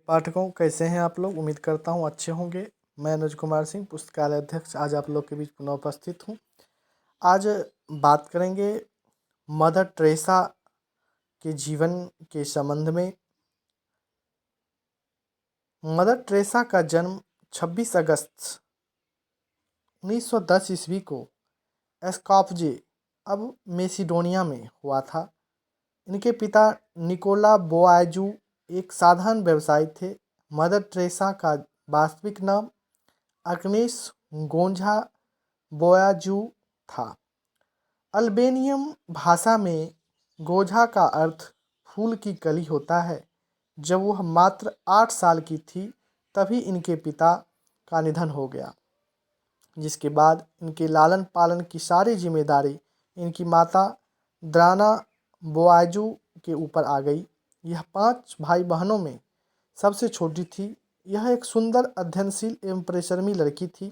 पाठकों, कैसे हैं आप लोग? उम्मीद करता हूँ अच्छे होंगे। मैं अनुज कुमार सिंह, पुस्तकालय अध्यक्ष, आज आप लोग के बीच पुनः उपस्थित हूँ। आज बात करेंगे मदर टेरेसा के जीवन के संबंध में। मदर टेरेसा का जन्म 26 अगस्त 1910 ईस्वी को एस्कॉफजे, अब मेसिडोनिया में हुआ था। इनके पिता निकोला बोआजू एक साधारण व्यवसायी थे। मदर टेरेसा का वास्तविक नाम अग्नेस गोंझा बोयाजू था। अल्बेनियम भाषा में गोझा का अर्थ फूल की कली होता है। जब वह मात्र 8 साल की थी तभी इनके पिता का निधन हो गया, जिसके बाद इनके लालन पालन की सारी जिम्मेदारी इनकी माता द्राना बोआजू के ऊपर आ गई। यह 5 भाई बहनों में सबसे छोटी थी। यह एक सुंदर, अध्ययनशील एवं परिश्रमी लड़की थी।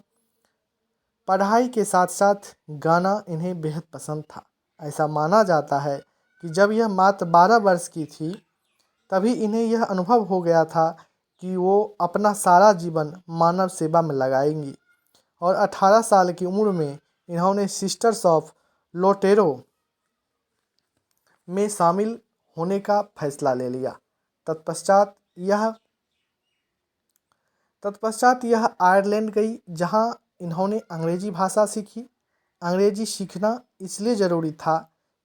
पढ़ाई के साथ साथ गाना इन्हें बेहद पसंद था। ऐसा माना जाता है कि जब यह मात्र 12 वर्ष की थी तभी इन्हें यह अनुभव हो गया था कि वो अपना सारा जीवन मानव सेवा में लगाएंगी, और 18 साल की उम्र में इन्होंने सिस्टर्स ऑफ लोटेरो में शामिल होने का फैसला ले लिया। तत्पश्चात यह आयरलैंड गई, जहां इन्होंने अंग्रेजी भाषा सीखी। अंग्रेजी सीखना इसलिए ज़रूरी था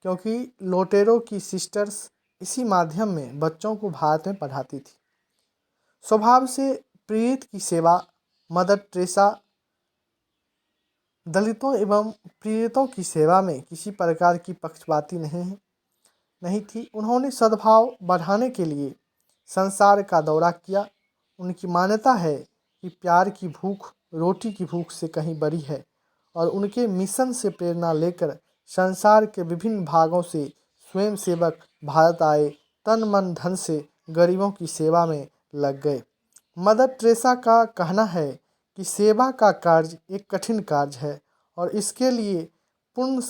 क्योंकि लोटेरो की सिस्टर्स इसी माध्यम में बच्चों को भारत में पढ़ाती थी। स्वभाव से प्रेरित की सेवा मदर टेरेसा दलितों एवं पीड़ितों की सेवा में किसी प्रकार की पक्षपाती नहीं थी। उन्होंने सद्भाव बढ़ाने के लिए संसार का दौरा किया। उनकी मान्यता है कि प्यार की भूख रोटी की भूख से कहीं बड़ी है, और उनके मिशन से प्रेरणा लेकर संसार के विभिन्न भागों से स्वयं सेवक भारत आए, तन मन धन से गरीबों की सेवा में लग गए। मदर टेरेसा का कहना है कि सेवा का कार्य एक कठिन कार्य है और इसके लिए पूर्ण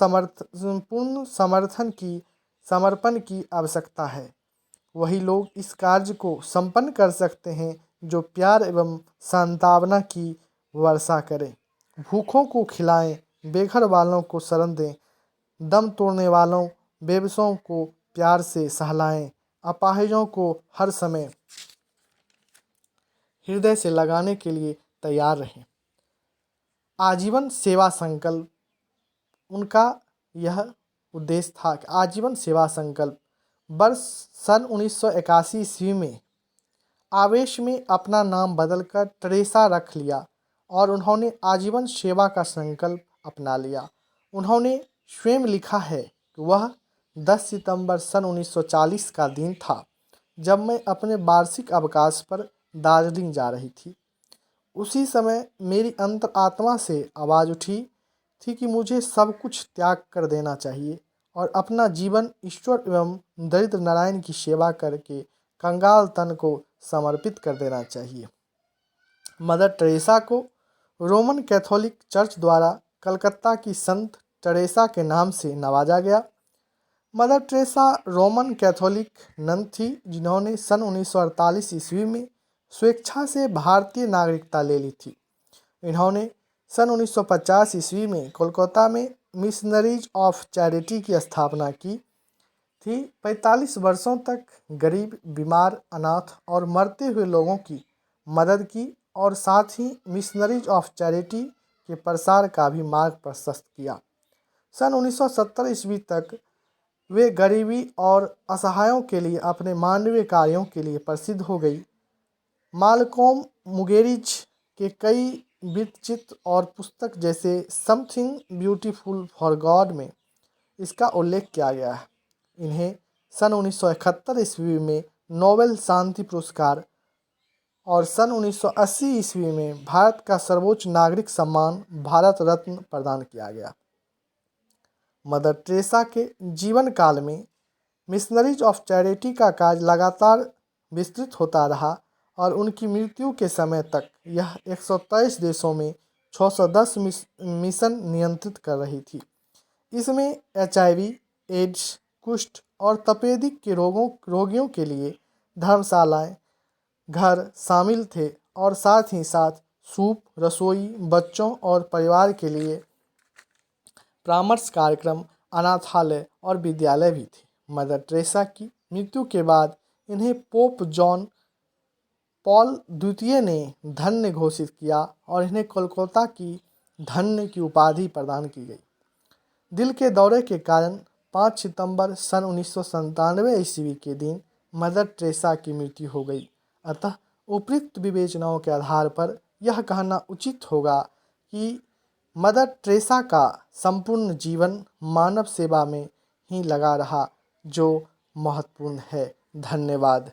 समर्पण की आवश्यकता है। वही लोग इस कार्य को संपन्न कर सकते हैं जो प्यार एवं सांत्वना की वर्षा करें, भूखों को खिलाएं, बेघर वालों को शरण दें, दम तोड़ने वालों बेबसों को प्यार से सहलाएं, अपाहिजों को हर समय हृदय से लगाने के लिए तैयार रहें। आजीवन सेवा संकल्प, उनका यह उद्देश्य था कि आजीवन सेवा संकल्प। वर्ष सन 1981 ईस्वी में आवेश में अपना नाम बदलकर टेरेसा रख लिया और उन्होंने आजीवन सेवा का संकल्प अपना लिया। उन्होंने स्वयं लिखा है कि वह 10 सितंबर सन 1940 का दिन था जब मैं अपने वार्षिक अवकाश पर दार्जिलिंग जा रही थी। उसी समय मेरी अंतरात्मा से आवाज़ उठी थी कि मुझे सब कुछ त्याग कर देना चाहिए और अपना जीवन ईश्वर एवं दरिद्र नारायण की सेवा करके कंगाल तन को समर्पित कर देना चाहिए। मदर टेरेसा को रोमन कैथोलिक चर्च द्वारा कलकत्ता की संत टेरेसा के नाम से नवाजा गया। Mother Teresa Roman Catholic nun थी जिन्होंने सन 1948 ईस्वी में स्वेच्छा से भारतीय नागरिकता ले ली थी। इन्होंने सन 1950 ईस्वी में कोलकाता में मिशनरीज ऑफ चैरिटी की स्थापना की थी। 45 वर्षों तक गरीब, बीमार, अनाथ और मरते हुए लोगों की मदद की और साथ ही मिशनरीज ऑफ चैरिटी के प्रसार का भी मार्ग प्रशस्त किया। सन 1970 ईस्वी तक वे गरीबी और असहायों के लिए अपने मानवीय कार्यों के लिए प्रसिद्ध हो गई। मालकोम मुगेरिज के कई वृत्तचित्र और पुस्तक जैसे समथिंग ब्यूटीफुल फॉर गॉड में इसका उल्लेख किया गया है। इन्हें सन 1971 ईस्वी में नोबेल शांति पुरस्कार और सन 1980 ईस्वी में भारत का सर्वोच्च नागरिक सम्मान भारत रत्न प्रदान किया गया। मदर टेरेसा के जीवन काल में मिशनरीज ऑफ चैरिटी का कार्य लगातार विस्तृत होता रहा और उनकी मृत्यु के समय तक यह 123 देशों में 610 मिशन नियंत्रित कर रही थी। इसमें HIV, एड्स, कुष्ठ और तपेदिक के रोगियों के लिए धर्मशालाएं, घर शामिल थे और साथ ही साथ सूप, रसोई, बच्चों और परिवार के लिए परामर्श कार्यक्रम, अनाथालय और विद्यालय भी थे। मदर टेरेसा की मृत्यु के बाद इन्हें पोप जॉन पॉल द्वितीय ने धन्य घोषित किया और इन्हें कोलकाता की धन्य की उपाधि प्रदान की गई। दिल के दौरे के कारण 5 सितंबर सन 1997 ईस्वी के दिन मदर टेरेसा की मृत्यु हो गई। अतः उपयुक्त विवेचनाओं के आधार पर यह कहना उचित होगा कि मदर टेरेसा का संपूर्ण जीवन मानव सेवा में ही लगा रहा, जो महत्वपूर्ण है। धन्यवाद।